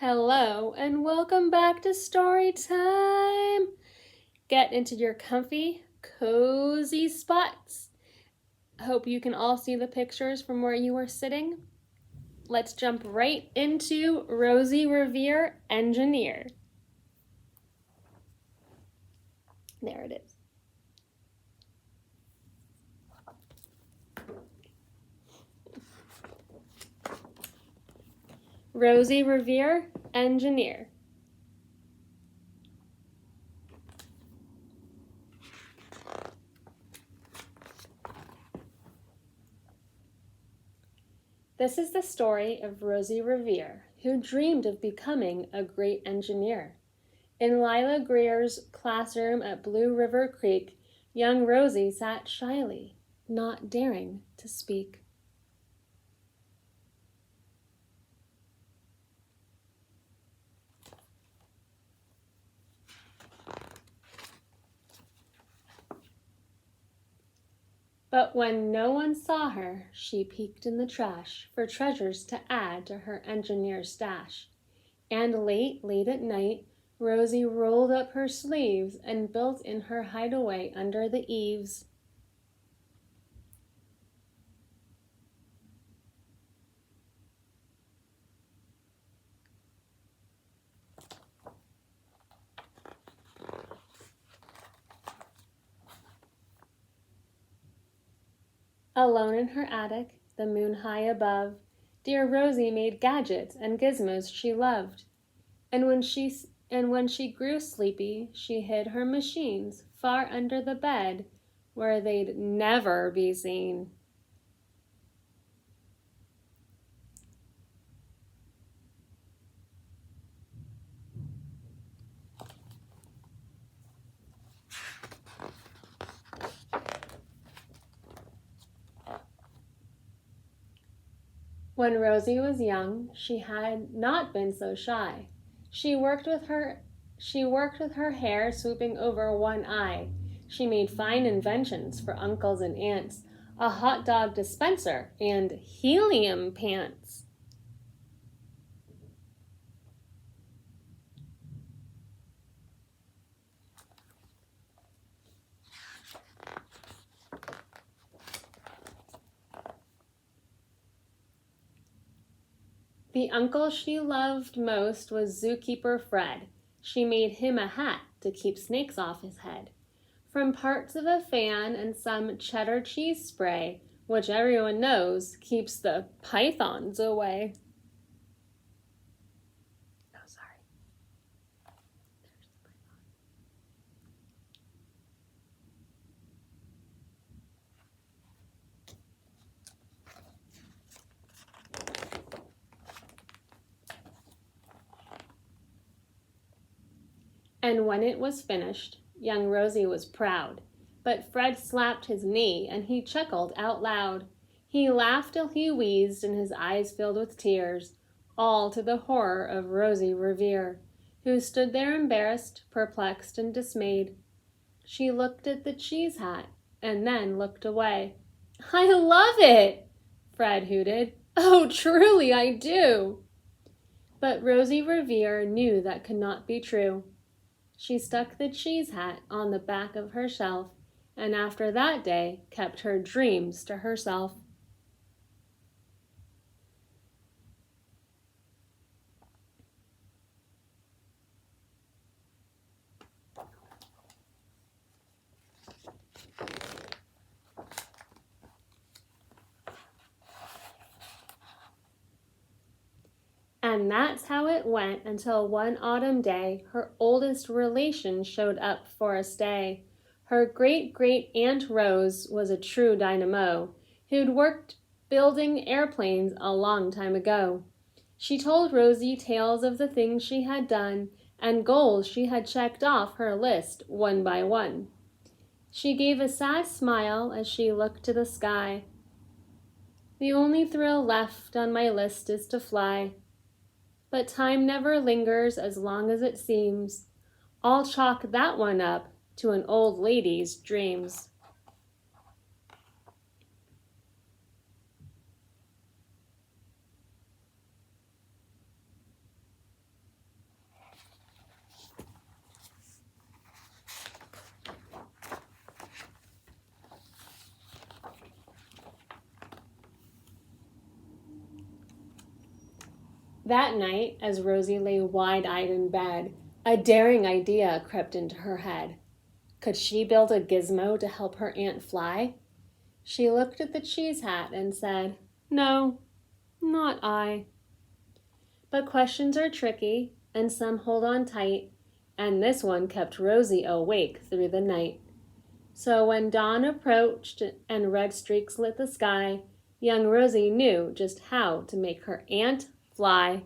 Hello and welcome back to story time. Get into your comfy, cozy spots. Hope you can all see the pictures from where you are sitting. Let's jump right into Rosie Revere, engineer. There it is. Rosie Revere, engineer. This is the story of Rosie Revere, who dreamed of becoming a great engineer. In Lila Greer's classroom at Blue River Creek, young Rosie sat shyly, not daring to speak. But when no one saw her, she peeked in the trash for treasures to add to her engineer stash. And late at night, Rosie rolled up her sleeves and built in her hideaway under the eaves. Alone in her attic, the moon high above, dear Rosie made gadgets and gizmos she loved. And when she grew sleepy, she hid her machines far under the bed where they'd never be seen. When Rosie was young, she had not been so shy. She worked with her hair swooping over one eye. She made fine inventions for uncles and aunts, a hot dog dispenser and helium pants. The uncle she loved most was zookeeper Fred. She made him a hat to keep snakes off his head. From parts of a fan and some cheddar cheese spray, which everyone knows keeps the pythons away. Oh, sorry. There's the python. And when it was finished, young Rosie was proud. But Fred slapped his knee and he chuckled out loud. He laughed till he wheezed and his eyes filled with tears, all to the horror of Rosie Revere, who stood there embarrassed, perplexed, and dismayed. She looked at the cheese hat and then looked away. "I love it," Fred hooted. "Oh, truly I do." But Rosie Revere knew that could not be true. She stuck the cheese hat on the back of her shelf, and after that day kept her dreams to herself. And that's how it went until one autumn day her oldest relation showed up for a stay. Her great-great-aunt Rose was a true dynamo who'd worked building airplanes a long time ago. She told Rosie tales of the things she had done and goals she had checked off her list one by one. She gave a sad smile as she looked to the sky. "The only thrill left on my list is to fly. But time never lingers as long as it seems. I'll chalk that one up to an old lady's dreams." That night, as Rosie lay wide-eyed in bed, a daring idea crept into her head. Could she build a gizmo to help her aunt fly? She looked at the cheese hat and said, "No, not I." But questions are tricky, and some hold on tight, and this one kept Rosie awake through the night. So when dawn approached and red streaks lit the sky, young Rosie knew just how to make her aunt fly.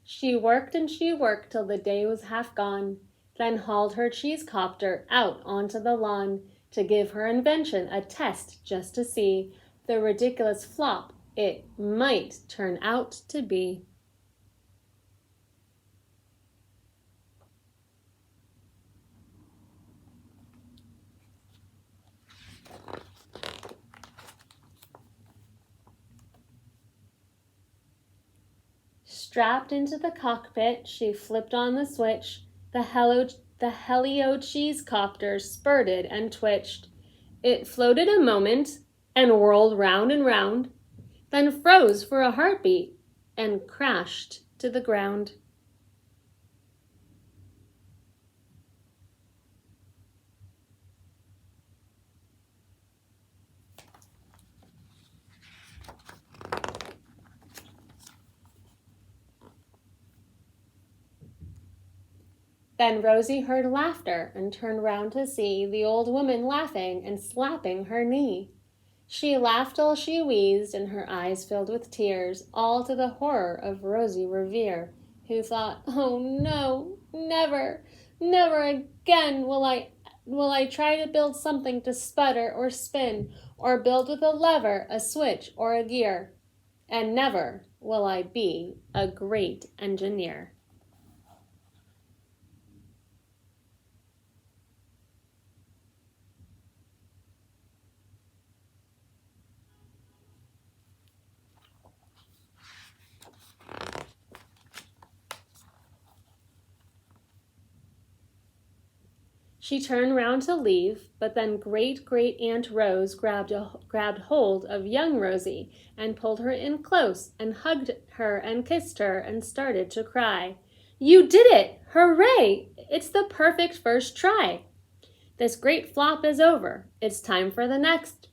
She worked and she worked till the day was half gone, then hauled her cheese copter out onto the lawn to give her invention a test just to see the ridiculous flop it might turn out to be. Strapped into the cockpit, she flipped on the switch. The helio cheese copter spurted and twitched. It floated a moment and whirled round and round, then froze for a heartbeat and crashed to the ground. Then Rosie heard laughter and turned round to see the old woman laughing and slapping her knee. She laughed till she wheezed and her eyes filled with tears, all to the horror of Rosie Revere, who thought, "Oh no, never, never again will I try to build something to sputter or spin, or build with a lever, a switch, or a gear. And never will I be a great engineer." She turned round to leave, but then Great-Great-Aunt Rose grabbed hold of young Rosie and pulled her in close and hugged her and kissed her and started to cry. "You did it! Hooray! It's the perfect first try. This great flop is over. It's time for the next."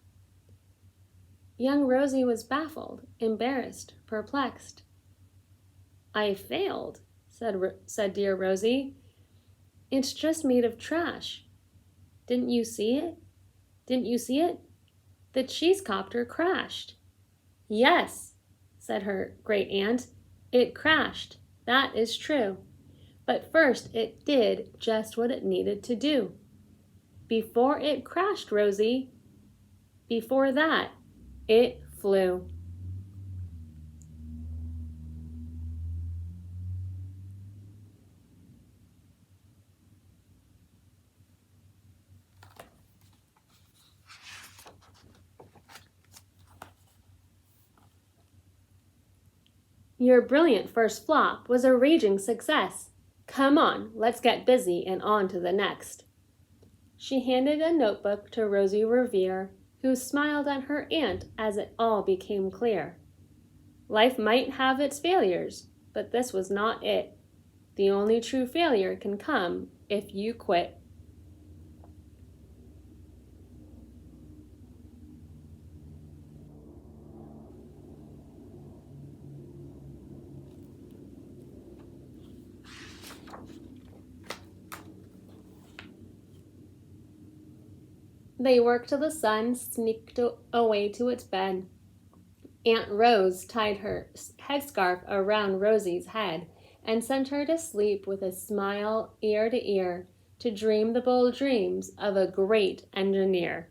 Young Rosie was baffled, embarrassed, perplexed. "I failed," said dear Rosie. "It's just made of trash. Didn't you see it? Didn't you see it? The cheese copter crashed." "Yes," said her great aunt, "it crashed. That is true. But first it did just what it needed to do. Before it crashed, Rosie, before that, it flew." Your brilliant first flop was a raging success. Come on, let's get busy and on to the next. She handed a notebook to Rosie Revere, who smiled at her aunt as it all became clear. Life might have its failures, but this was not it. The only true failure can come if you quit. They worked till the sun sneaked away to its bed. Aunt Rose tied her headscarf around Rosie's head and sent her to sleep with a smile ear to ear to dream the bold dreams of a great engineer.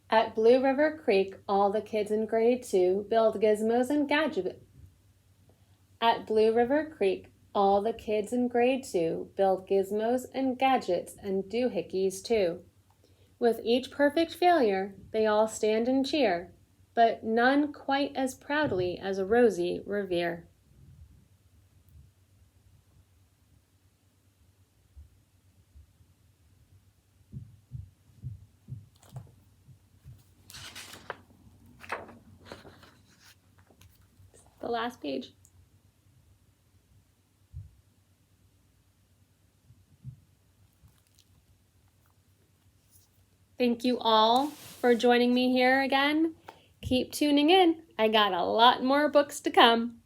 At Blue River Creek, all the kids in grade 2 build gizmos and gadgets. At Blue River Creek, all the kids in grade 2 build gizmos and gadgets and doohickeys too. With each perfect failure, they all stand and cheer, but none quite as proudly as Rosie Revere. The last page. Thank you all for joining me here again. Keep tuning in. I got a lot more books to come.